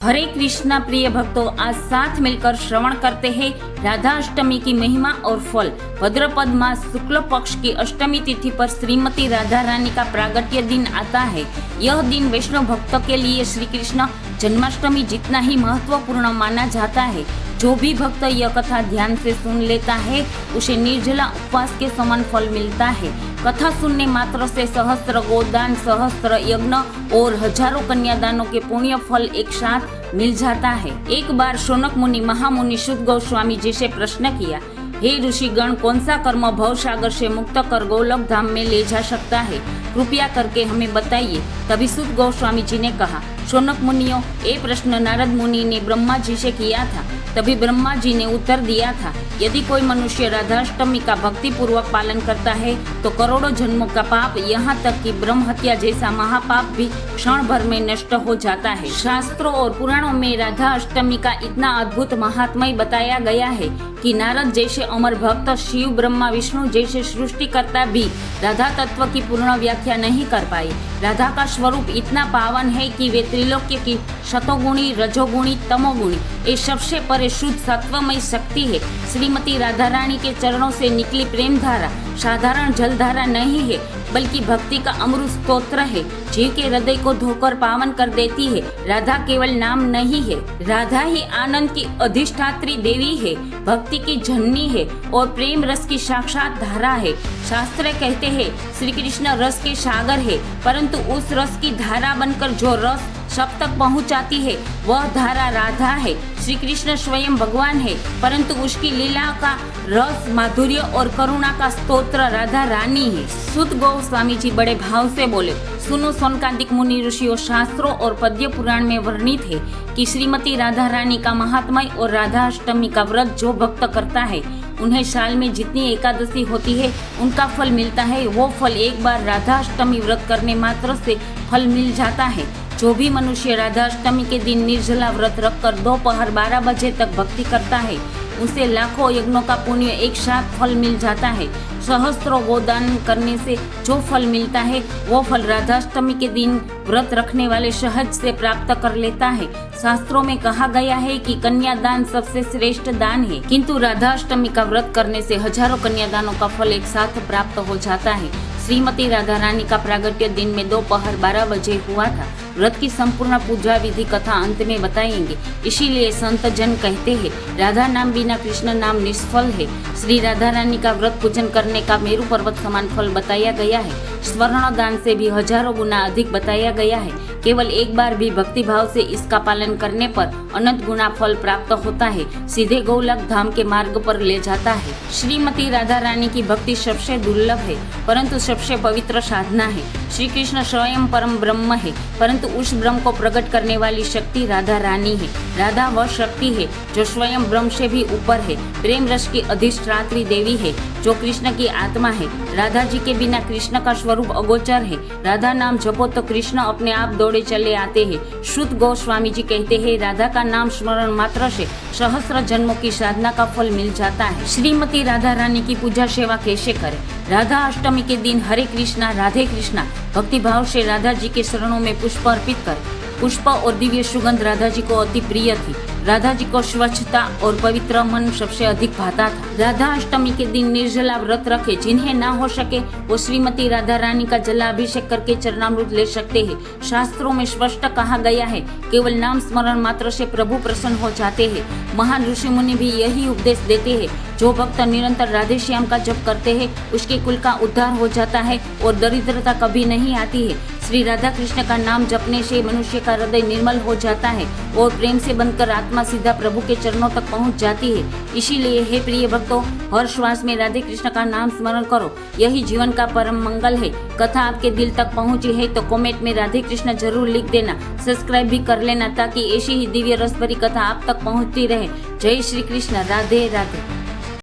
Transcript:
हरे कृष्णा प्रिय भक्तों, आज साथ मिलकर श्रवण करते हैं राधा अष्टमी की महिमा और फल। भद्रपद मास शुक्ल पक्ष की अष्टमी तिथि पर श्रीमती राधा रानी का प्रागट्य दिन आता है। यह दिन वैष्णव भक्तों के लिए श्री कृष्ण जन्माष्टमी जितना ही महत्वपूर्ण माना जाता है। जो भी भक्त यह कथा ध्यान से सुन लेता है उसे निर्जला उपवास के समान फल मिलता है। कथा सुनने मात्र से सहस्त्र गोदान, सहस्त्र यज्ञ और हजारों कन्यादानों के पुण्य फल एक साथ मिल जाता है। एक बार शौनक मुनि महामुनि शुद्ध गोस्वामी जी से प्रश्न किया, हे ऋषिगण, कौन सा कर्म भव सागर से मुक्त कर गोलोक धाम में ले जा सकता है? कृपया करके हमें बताइए। तभी शुद्ध गोस्वामी जी ने कहा, शौनक मुनियों, ये प्रश्न नारद मुनि ने ब्रह्मा जी से किया था। तभी ब्रह्मा जी ने उत्तर दिया था, यदि कोई मनुष्य राधाष्टमी का भक्ति पूर्वक पालन करता है तो करोड़ों जन्मों का पाप, यहाँ तक कि ब्रह्म हत्या जैसा महापाप भी क्षण भर में नष्ट हो जाता है। शास्त्रों और पुराणों में राधा अष्टमी का इतना अद्भुत महात्म्य बताया गया है कि नारद जैसे अमर भक्त, शिव, ब्रह्मा, विष्णु जैसे सृष्टिकर्ता भी राधा तत्व की पूर्ण व्याख्या नहीं कर पाए। राधा का स्वरूप इतना पावन है कि वे त्रिलोक्य की शतोगुणी, रजोगुणी, तमोगुणी ये सबसे परे शुद्ध सत्वमय शक्ति है। श्रीमती राधा रानी के चरणों से निकली प्रेम धारा साधारण जलधारा नहीं है, बल्कि भक्ति का अमृत स्तोत्र है। जीव के हृदय को धोकर पावन कर देती है। राधा केवल नाम नहीं है, राधा ही आनंद की अधिष्ठात्री देवी है, भक्ति की जननी है और प्रेम रस की साक्षात धारा है। शास्त्र कहते हैं श्री कृष्ण रस के सागर है, परंतु उस रस की धारा बनकर जो रस सब तक पहुंचाती है वह धारा राधा है। श्री कृष्ण स्वयं भगवान है, परंतु उसकी लीला का रस, माधुर्य और करुणा का स्तोत्र राधा रानी है। शुद्ध गोस्वामी जी बड़े भाव से बोले, सुनो सौनकादिक मुनि ऋषियों, शास्त्रों और पद्य पुराण में वर्णित है कि श्रीमती राधा रानी का महात्म्य और राधा अष्टमी का व्रत जो भक्त करता है उन्हें साल में जितनी एकादशी होती है उनका फल मिलता है। वो फल एक बार राधा अष्टमी व्रत करने मात्र से फल मिल जाता है। जो भी मनुष्य राधा अष्टमी के दिन निर्जला व्रत रखकर दोपहर 12 बजे तक भक्ति करता है उसे लाखों यज्ञों का पुण्य एक साथ फल मिल जाता है। सहस्त्रों गोदान करने से जो फल मिलता है वो फल राधाष्टमी के दिन व्रत रखने वाले सहज से प्राप्त कर लेता है। शास्त्रों में कहा गया है कि कन्यादान सबसे श्रेष्ठ दान है, किंतु राधाष्टमी का व्रत करने से हजारों कन्यादानों का फल एक साथ प्राप्त हो जाता है। श्रीमती राधा रानी का प्रागट्य दिन में दोपहर 12 बजे हुआ था। व्रत की संपूर्ण पूजा विधि कथा अंत में बताएंगे। इसीलिए संत जन कहते हैं, राधा नाम बिना कृष्ण नाम निष्फल है। श्री राधा रानी का व्रत पूजन करने का मेरु पर्वत समान फल बताया गया है। स्वर्ण दान से भी हजारों गुना अधिक बताया गया है। केवल एक बार भी भक्ति भाव से इसका पालन करने पर अनंत गुना फल प्राप्त होता है, सीधे गोलोक धाम के मार्ग पर ले जाता है। श्रीमती राधा रानी की भक्ति सबसे दुर्लभ है, परंतु सबसे पवित्र साधना है। श्री कृष्ण स्वयं परम ब्रह्म है, परंतु उस ब्रह्म को प्रकट करने वाली शक्ति राधा रानी है। राधा वह शक्ति है जो स्वयं ब्रह्म से भी ऊपर है, प्रेम रस की अधिष्ठात्री देवी है, जो कृष्ण की आत्मा है। राधा जी के बिना कृष्ण का स्वरूप अगोचर है। राधा नाम जपो तो कृष्ण अपने आप दौड़े चले आते हैं। शुद्ध गोस्वामी जी कहते हैं, राधा का नाम स्मरण मात्र से सहस्त्र जन्मों की साधना का फल मिल जाता है। श्रीमती राधा रानी की पूजा सेवा कैसे करें? राधा अष्टमी के दिन हरे कृष्णा, राधे कृष्णा भक्ति भाव से राधा जी के चरणों में पुष्प अर्पित करें। पुष्प और दिव्य सुगंध राधा जी को अति प्रिय थी। राधा जी को स्वच्छता और पवित्र मन सबसे अधिक भाता था। राधा अष्टमी के दिन निर्जला व्रत रखे। जिन्हें ना हो सके वो श्रीमती राधा रानी का जलाभिषेक करके चरणामृत ले सकते हैं। शास्त्रों में स्पष्ट कहा गया है, केवल नाम स्मरण मात्र से प्रभु प्रसन्न हो जाते हैं। महान ऋषि मुनि भी यही उपदेश देते हैं। जो भक्त निरंतर राधे श्याम का जप करते हैं उसके कुल का उद्धार हो जाता है और दरिद्रता कभी नहीं आती है। श्री राधा कृष्ण का नाम जपने से मनुष्य का हृदय निर्मल हो जाता है और प्रेम से बनकर आत्मा सीधा प्रभु के चरणों तक पहुंच जाती है। इसीलिए हे प्रिय भक्तों, हर श्वास में राधे कृष्ण का नाम स्मरण करो, यही जीवन का परम मंगल है। कथा आपके दिल तक पहुंची है तो कमेंट में राधे कृष्ण जरूर लिख देना। सब्सक्राइब भी कर लेना ताकि ऐसी ही दिव्य रस भरी कथा आप तक पहुंचती रहे। जय श्री कृष्ण, राधे राधे।